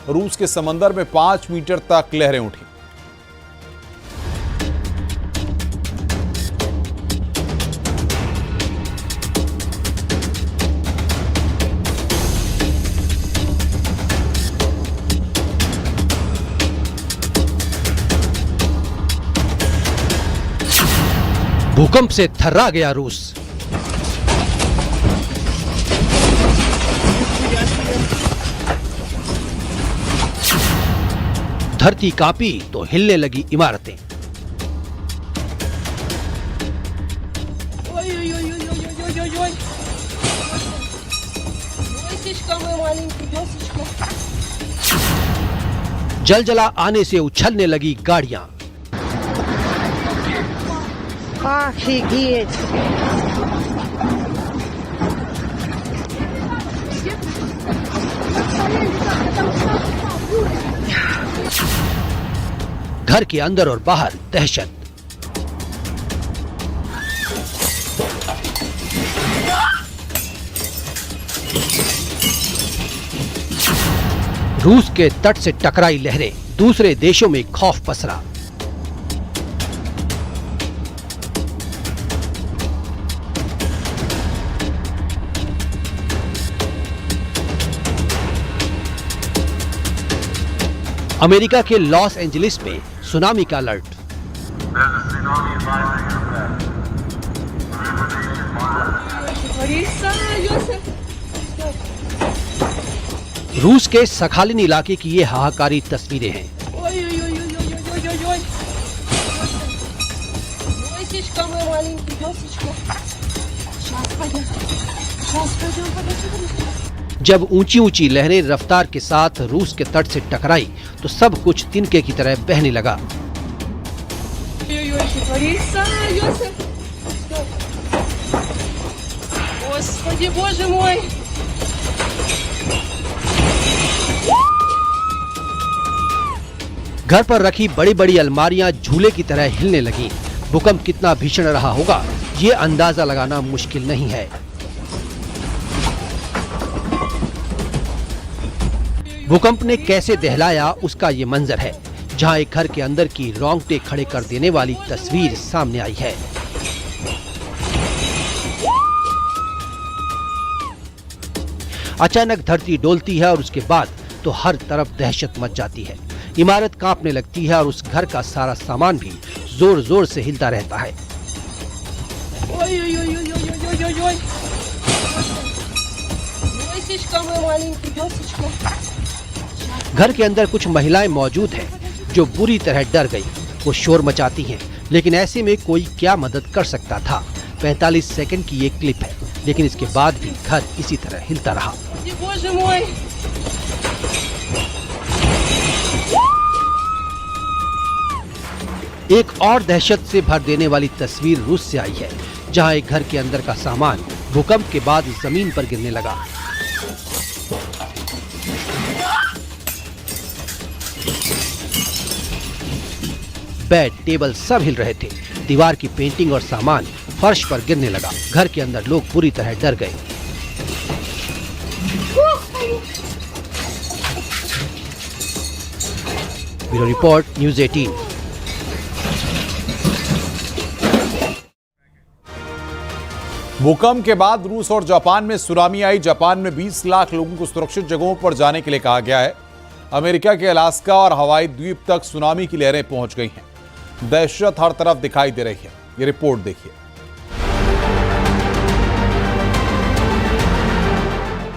रूस के समंदर में 5 मीटर तक लहरें उठी। भूकंप से थर्रा गया रूस। धरती कांपी तो हिलने लगी इमारतें। जलजला आने से उछलने लगी गाड़ियां। Офигеть! घर के अंदर और बाहर दहशत। रूस के तट से टकराई लहरें, दूसरे देशों में खौफ पसरा। अमेरिका के लॉस एंजलिस में सुनामी का अलर्ट। रूस के सखालिन इलाके की ये हाहाकारी तस्वीरें हैं। जब ऊंची ऊंची लहरें रफ्तार के साथ रूस के तट से टकराई तो सब कुछ तिनके की तरह बहने लगा। घर पर रखी बड़ी बड़ी अलमारियां झूले की तरह हिलने लगीं। भूकंप कितना भीषण रहा होगा ये अंदाजा लगाना मुश्किल नहीं है। भूकंप ने कैसे दहलाया उसका ये मंजर है, जहां एक घर के अंदर की रोंगटे खड़े कर देने वाली तस्वीर सामने आई है। अचानक धरती डोलती है और उसके बाद तो हर तरफ दहशत मच जाती है। इमारत कांपने लगती है और उस घर का सारा सामान भी जोर जोर से हिलता रहता है। घर के अंदर कुछ महिलाएं मौजूद हैं जो बुरी तरह डर गई। वो शोर मचाती हैं, लेकिन ऐसे में कोई क्या मदद कर सकता था। 45 सेकंड की ये क्लिप है, लेकिन इसके बाद भी घर इसी तरह हिलता रहा। एक और दहशत से भर देने वाली तस्वीर रूस से आई है, जहां एक घर के अंदर का सामान भूकंप के बाद जमीन पर गिरने लगा। बेड, टेबल सब हिल रहे थे। दीवार की पेंटिंग और सामान फर्श पर गिरने लगा। घर के अंदर लोग बुरी तरह डर गए। Bureau report, news 18। भूकंप के बाद रूस और जापान में सुनामी आई। जापान में 20 लाख लोगों को सुरक्षित जगहों पर जाने के लिए कहा गया है। अमेरिका के अलास्का और हवाई द्वीप तक सुनामी की लहरें पहुंच गई हैं। दहशत हर तरफ दिखाई दे रही है। ये रिपोर्ट देखिए।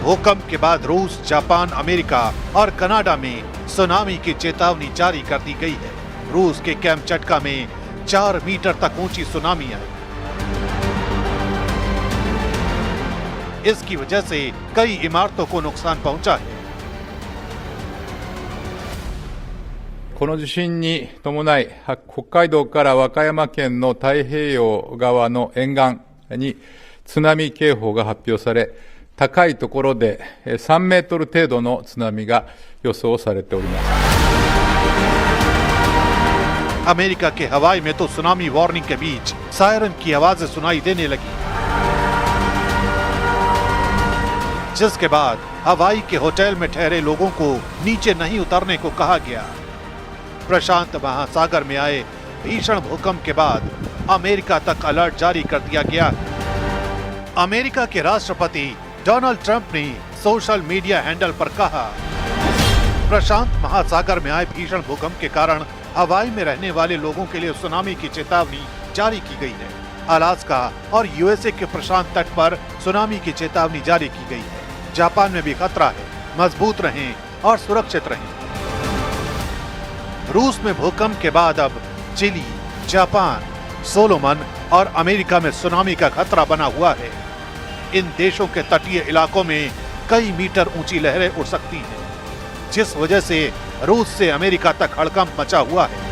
भूकंप के बाद रूस, जापान, अमेरिका और कनाडा में सुनामी की चेतावनी जारी कर दी गई है। रूस के कैमचटका में 4 मीटर तक ऊंची सुनामी आई। इसकी वजह से कई इमारतों को नुकसान पहुंचा है। この地震に伴い、北海道から和歌山県の太平洋側の沿岸に津波警報が発表され、高いところで3メートル程度の津波が予想されております。अमेरिका के हवाई में तो सुनामी वार्निंग के बीच सायरन की आवाजें सुनाई देने लगी, जिसके बाद हवाई के होटल में ठहरे लोगों को नीचे नहीं उतरने को कहा गया। प्रशांत महासागर में आए भीषण भूकंप के बाद अमेरिका तक अलर्ट जारी कर दिया गया। अमेरिका के राष्ट्रपति डोनाल्ड ट्रंप ने सोशल मीडिया हैंडल पर कहा, प्रशांत महासागर में आए भीषण भूकंप के कारण हवाई में रहने वाले लोगों के लिए सुनामी की चेतावनी जारी की गई है। अलास्का और यूएसए के प्रशांत तट पर सुनामी की चेतावनी जारी की गई है। जापान में भी खतरा है, मजबूत रहें और सुरक्षित रहें। रूस में भूकंप के बाद अब चिली, जापान, सोलोमन और अमेरिका में सुनामी का खतरा बना हुआ है। इन देशों के तटीय इलाकों में कई मीटर ऊंची लहरें उठ सकती हैं, जिस वजह से रूस से अमेरिका तक हड़कंप मचा हुआ है।